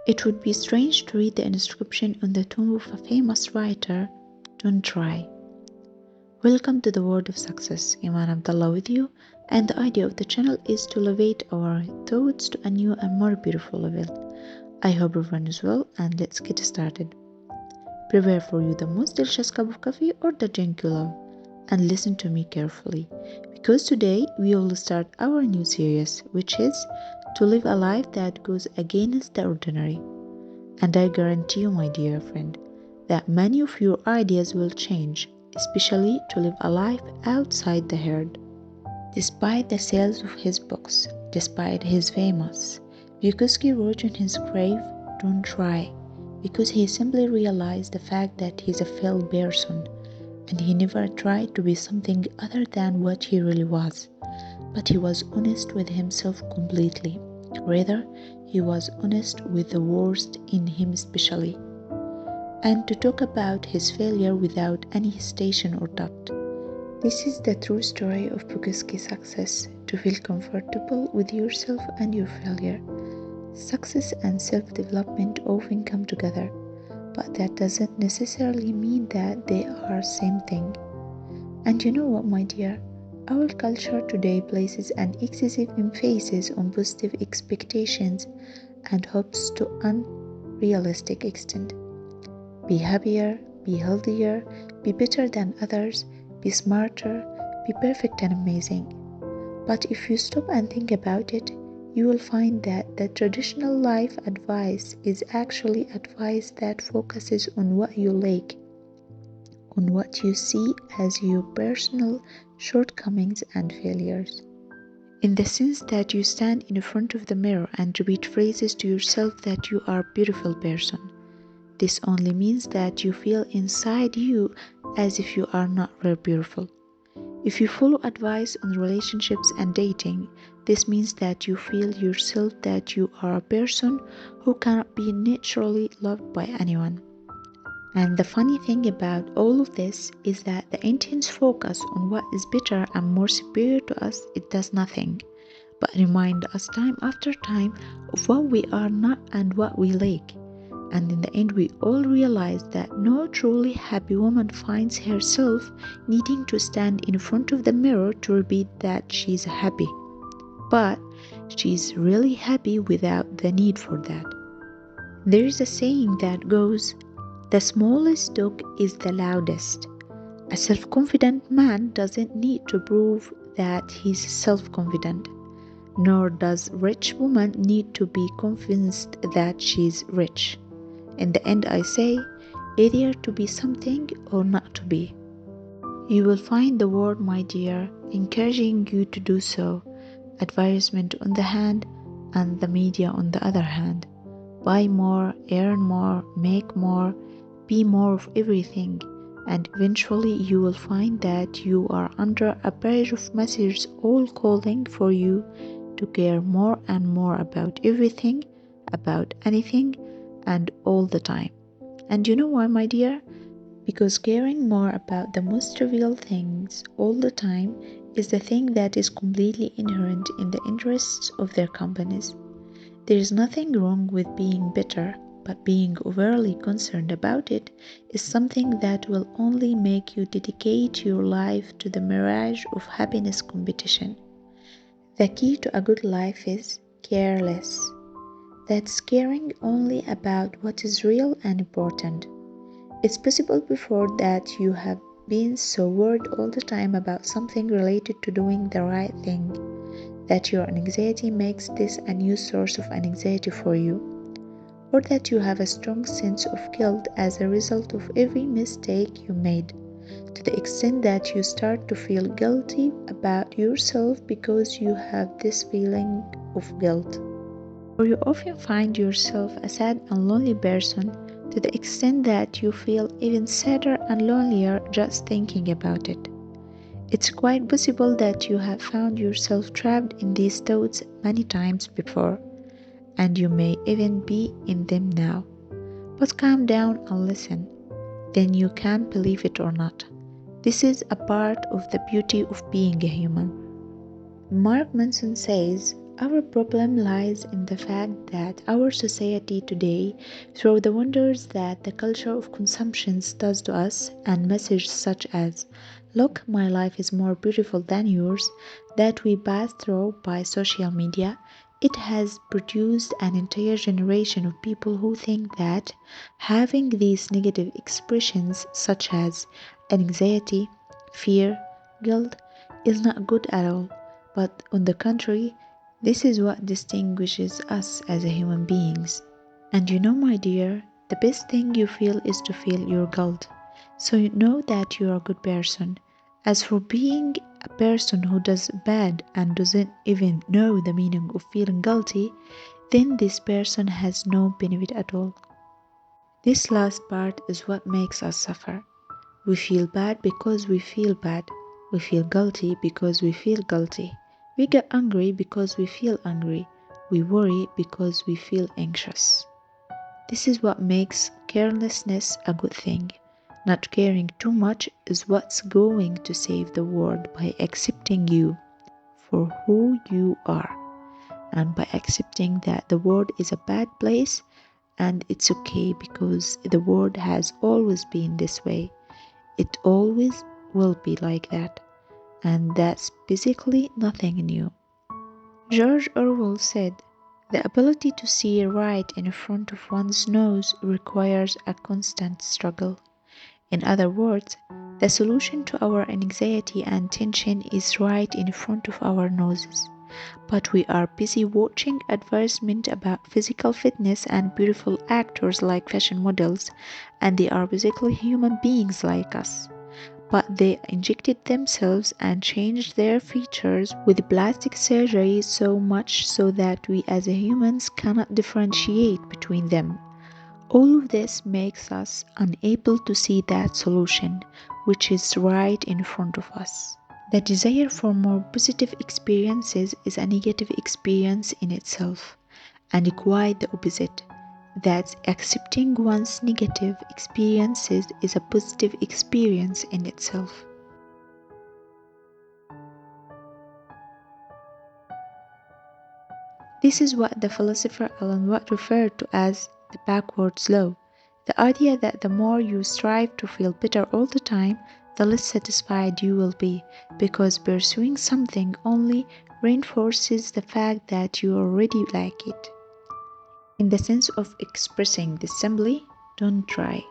It would be strange to read the inscription on the tomb of a famous writer, "Don't try." Welcome to the world of success. Iman Abdullah with you, and the idea of the channel is to elevate our thoughts to a new and more beautiful level. I hope everyone is well, and let's get started. Prepare for you the most delicious cup of coffee or the drink you love, and listen to me carefully, because today we will start our new series, which is to live a life that goes against the ordinary. And I guarantee you, my dear friend, that many of your ideas will change, especially to live a life outside the herd. Despite the sales of his books, despite his famous, Vygotsky wrote on his grave, "Don't try," because he simply realized the fact that he's a failed person, and he never tried to be something other than what he really was. But he was honest with himself completely. Rather, he was honest with the worst in him especially. And to talk about his failure without any hesitation or doubt. This is the true story of Vygotsky's success, to feel comfortable with yourself and your failure. Success and self-development often come together, but that doesn't necessarily mean that they are the same thing. And you know what, my dear? Our culture today places an excessive emphasis on positive expectations and hopes to unrealistic extent. Be happier, be healthier, be better than others, be smarter, be perfect and amazing. But if you stop and think about it, you will find that the traditional life advice is actually advice that focuses on what you lack, on what you see as your personal shortcomings and failures. In the sense that you stand in front of the mirror and repeat phrases to yourself that you are a beautiful person. This only means that you feel inside you as if you are not very beautiful. If you follow advice on relationships and dating, this means that you feel yourself that you are a person who cannot be naturally loved by anyone. And the funny thing about all of this is that the intense focus on what is better and more superior to us, it does nothing but remind us time after time of what we are not and what we lack. And in the end, we all realize that no truly happy woman finds herself needing to stand in front of the mirror to repeat that she's happy. But she's really happy without the need for that. There is a saying that goes, "The smallest dog is the loudest." A self-confident man doesn't need to prove that he's self-confident, nor does rich woman need to be convinced that she's rich. In the end, I say, either to be something or not to be. You will find the world, my dear, encouraging you to do so, advertisement on the hand and the media on the other hand. Buy more, earn more, make more, be more of everything, and eventually you will find that you are under a barrage of messages all calling for you to care more and more about everything, about anything, and all the time. And you know why, my dear? Because caring more about the most trivial things all the time is the thing that is completely inherent in the interests of their companies. There is nothing wrong with being better, but being overly concerned about it is something that will only make you dedicate your life to the mirage of happiness competition. The key to a good life is care less. That's caring only about what is real and important. It's possible before that you have been so worried all the time about something related to doing the right thing, that your anxiety makes this a new source of anxiety for you, or that you have a strong sense of guilt as a result of every mistake you made, to the extent that you start to feel guilty about yourself because you have this feeling of guilt. Or you often find yourself a sad and lonely person to the extent that you feel even sadder and lonelier just thinking about it. It's quite possible that you have found yourself trapped in these thoughts many times before, and you may even be in them now. But calm down and listen, then you can believe it or not. This is a part of the beauty of being a human. Mark Manson says, Our problem lies in the fact that our society today, through the wonders that the culture of consumption does to us, and messages such as, "Look, my life is more beautiful than yours," that we pass through by social media, it has produced an entire generation of people who think that having these negative expressions, such as anxiety, fear, guilt, is not good at all, but on the contrary, this is what distinguishes us as human beings. And you know, my dear, the best thing you feel is to feel your guilt. So you know that you are a good person. As for being a person who does bad and doesn't even know the meaning of feeling guilty, then this person has no benefit at all. This last part is what makes us suffer. We feel bad because we feel bad. We feel guilty because we feel guilty. We get angry because we feel angry. We worry because we feel anxious. This is what makes carelessness a good thing. Not caring too much is what's going to save the world by accepting you for who you are and by accepting that the world is a bad place and it's okay because the world has always been this way. It always will be like that, and that's basically nothing new. George Orwell said, "The ability to see right in front of one's nose requires a constant struggle." In other words, the solution to our anxiety and tension is right in front of our noses. But we are busy watching advertisements about physical fitness and beautiful actors like fashion models, and they are basically human beings like us. But they injected themselves and changed their features with plastic surgery so much so that we as humans cannot differentiate between them. All of this makes us unable to see that solution, which is right in front of us. The desire for more positive experiences is a negative experience in itself, and quite the opposite. That accepting one's negative experiences is a positive experience in itself. This is what the philosopher Alan Watt referred to as the backwards law. The idea that the more you strive to feel better all the time, the less satisfied you will be, because pursuing something only reinforces the fact that you already like it. In the sense of expressing this simply, don't try.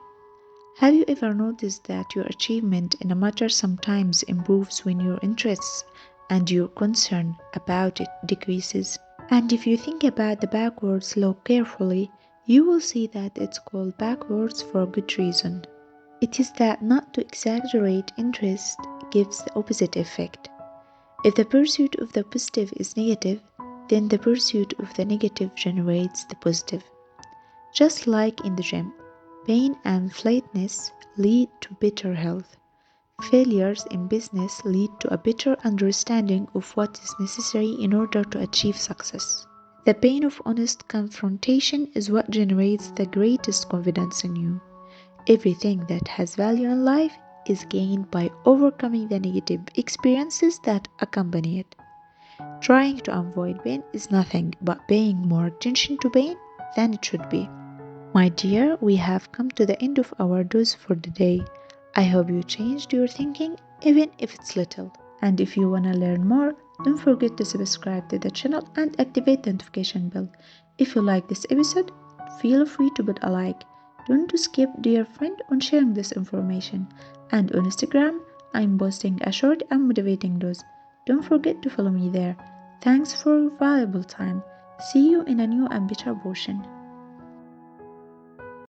Have you ever noticed that your achievement in a matter sometimes improves when your interests and your concern about it decreases? And if you think about the backwards law carefully, you will see that it's called backwards for a good reason. It is that not to exaggerate interest gives the opposite effect. If the pursuit of the positive is negative, then the pursuit of the negative generates the positive. Just like in the gym, pain and flatness lead to better health. Failures in business lead to a better understanding of what is necessary in order to achieve success. The pain of honest confrontation is what generates the greatest confidence in you. Everything that has value in life is gained by overcoming the negative experiences that accompany it. Trying to avoid pain is nothing but paying more attention to pain than it should be. My dear, we have come to the end of our dose for the day. I hope you changed your thinking, even if it's little. And if you want to learn more, don't forget to subscribe to the channel and activate the notification bell. If you like this episode, feel free to put a like. Don't skip, dear friend, on sharing this information. And on Instagram, I'm posting a short and motivating dose. Don't forget to follow me there. Thanks for your valuable time. See you in a new and better version.